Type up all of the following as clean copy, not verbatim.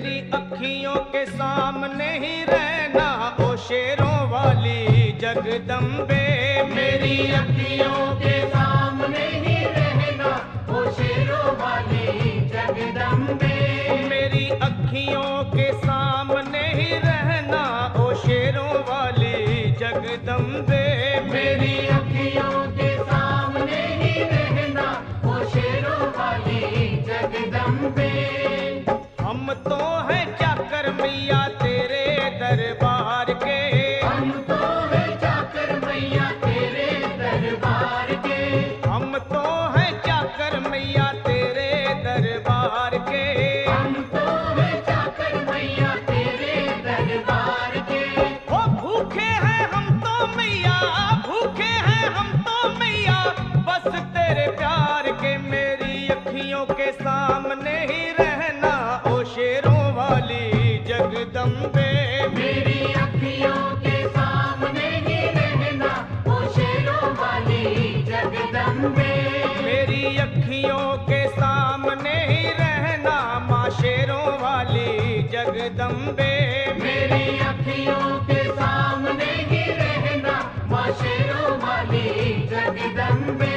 मेरी अखियों के सामने ही रहना ओ शेरों वाली जगदम्बे। मेरी अखियों के सामने ही रहना ओ शेरों वाली जगदम्बे। मेरी अखियों के सामने ही रहना ओ शेरों वाली जगदम्बे। मेरी अखियों के सामने ही रहना ओ शेरों वाली जगदम्बे। हम तो हैं चाकर मैया तेरे दरबार के। हम तो हैं चाकर मैया तेरे दरबार के। हम तो हैं चाकर मैया तेरे दरबार के। हम तो हैं चाकर मैया तेरे दरबार के। ओ भूखे हैं हम तो मैया, भूखे हैं हम तो मैया बस तेरे प्यार के। मेरी अखियों के सामने ही रहना ओ शेरों वाली जगदम्बे। मेरी अखियों के सामने ही रहना ओ शेरों वाली जगदम्बे। मेरी अखियों के सामने ही रहना माँ शेरों वाली जगदम्बे। मेरी अखियों के सामने ही रहना माँ शेरों वाली जगदम्बे।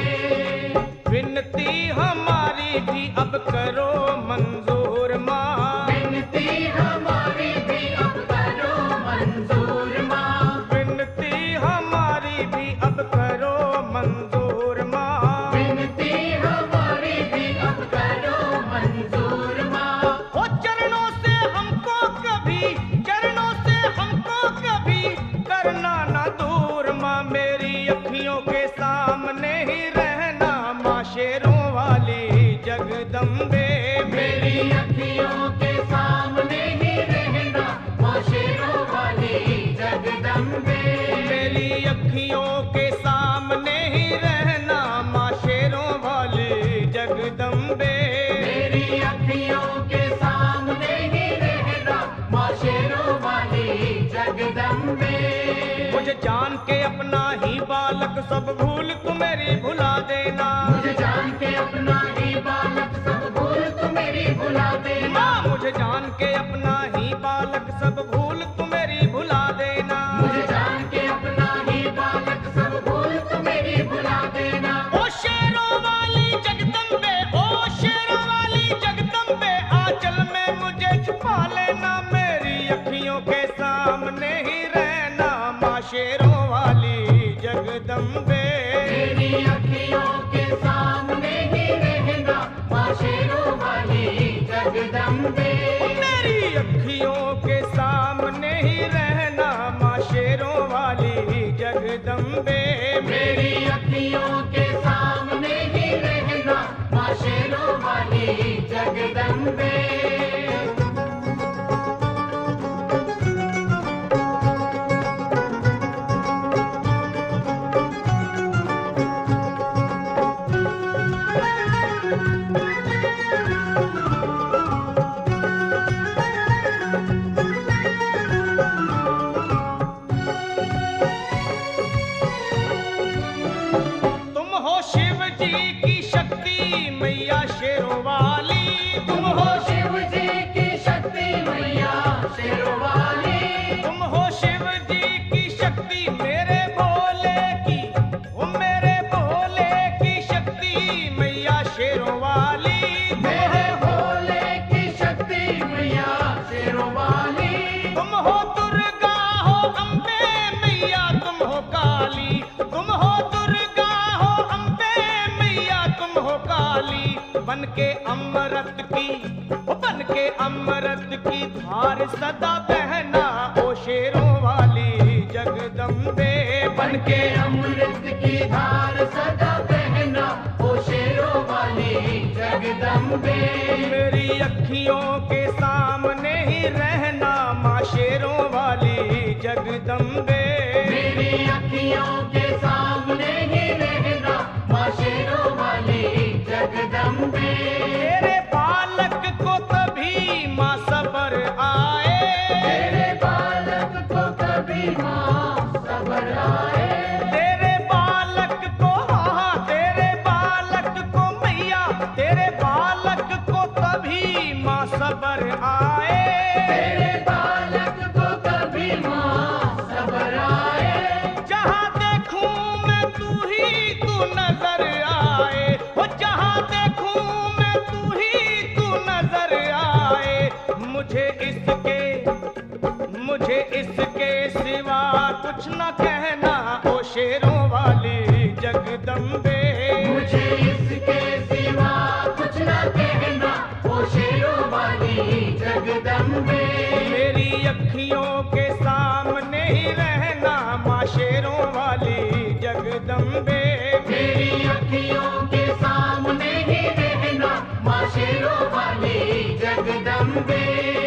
विनती हमारी भी अब करो मंजूर माँ। विनती हमारी भी अब करो मंजूर माँ। विनती हमारी भी अब करो मंजूर माँ। विनती हमारी भी अब करो मंजूर माँ। ओ चरणों से हमको कभी, चरणों से हमको कभी करना ना दूर माँ। मेरी अखियों के सामने ही रहना माँ शेरों वाली जगदम्बे। मेरी अखियों के सामने ही रहना माँ शेरों वाली जगदम्बे। मेरी अखियों के सामने ही रहना माँ शेरों वाली जगदम्बे। मेरी अखियों के सामने ही रहना माँ शेरों वाली जगदम्बे। मुझे जान के अपना ही बालक सब भूल तू मेरी भुला देना। मुझे जान के अपना ही बालक सब भूल तू मेरी भुला देना। माँ मुझे जान के अपना ही बालक सब भूल तू मेरी भुला देना। मुझे जान के अपना ही बालक सब भूल तू मेरी भुला देना। ओ शेरों वाली जगदम्बे, ओ शेरों वाली जगदम्बे आंचल में मुझे छुपा लेना। मेरी अखियों के सामने ही रहना माँ शेरों वाली जगदम्बे। मेरी अखियों के सामने ही रहना माँ शेरों वाली जगदम्बे। मेरी अखियों के सामने ही रहना माँ शेरों वाली जगदम्बे। मेरी अखियों के सामने ही रहना माँ शेरों वाली जगदम्बे। तुम हो शिव जी की शक्ति मैया शेरों वाली। तुम हो शिव जी की शक्ति मैया शेरों वाली। तुम हो शिव जी की शक्ति मेरे भोले की, ओ मेरे भोले की शक्ति मैया शेरों वाली। मेरे भोले की शक्ति मैया शेरों वाली। तुम हो दुर्गा हो अम्बे मैया तुम हो काली। तुम हो दुर्गा हो अम्बे मैया तुम हो काली। बन के अमृत की, ओ बन के अमृत की धार सदा बहना ओ शेरों वाली जगदम्बे। बन के अमृत की धार सदा बहना ओ शेरों वाली जगदम्बे। मेरी अखियों के सामने ही रहना माँ शेरों वाली जगदम्बे। मेरी अखियों के सामने ही रहना माँ शेरों वाली जगदम्बे। तेरे बालक को कभी माँ सबर आए। तेरे बालक को कभी माँ सबर आए। तेरे बालक को, हाँ तेरे बालक को मैया, तेरे बालक को तभी आए, तेरे बालक को कभी माँ सब्र आए। जहाँ देखूं मैं तू ही तू नजर आए, वो जहाँ देखूं मैं तू ही तू नजर आए। मुझे इसके सिवा कुछ न कहना ओ शेरों वाली जगदम्बे। मुझे इसके सिवा कुछ न कहना ओ शेरों वाली जगदम्बे। मेरी अखियों के सामने ही रहना माँ शेरों वाली जगदम्बे। मेरी अखियों के सामने ही रहना माँ शेरों वाली जगदम्बे।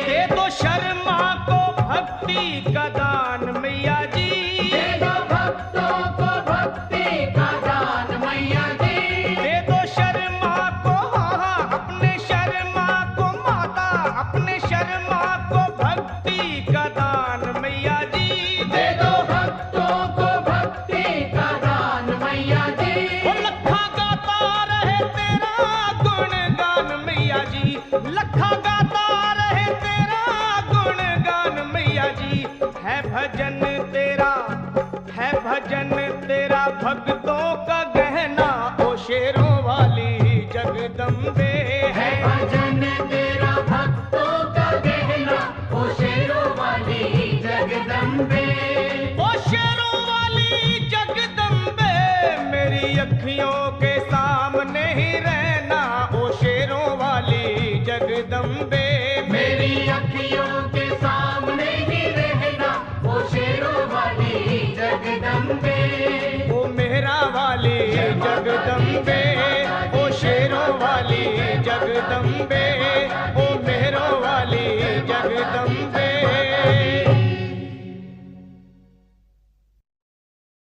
दे दो शर्मा को भक्ति का दान मैया जी, दे दो भक्तों को भक्ति का दान मैया जी। दे दो शर्मा को, हाँ अपने शर्मा को माता, अपने शर्मा को भक्ति का दान मैया जी। दे दो भक्तों को भक्ति का दान मैया जी। वो लखा गाता रहे तेरा गुणगान मैया जी, लखा गाता रहे तेरा गुणगान मैया जी। है भजन तेरा भक्तों का गहना ओ शेरों वाली जगदम्बे। है भजन तेरा भक्तों का गहना ओ शेरों वाली जगदम्बे। ओ शेरों वाली जगदम्बे, मेरी अखियों के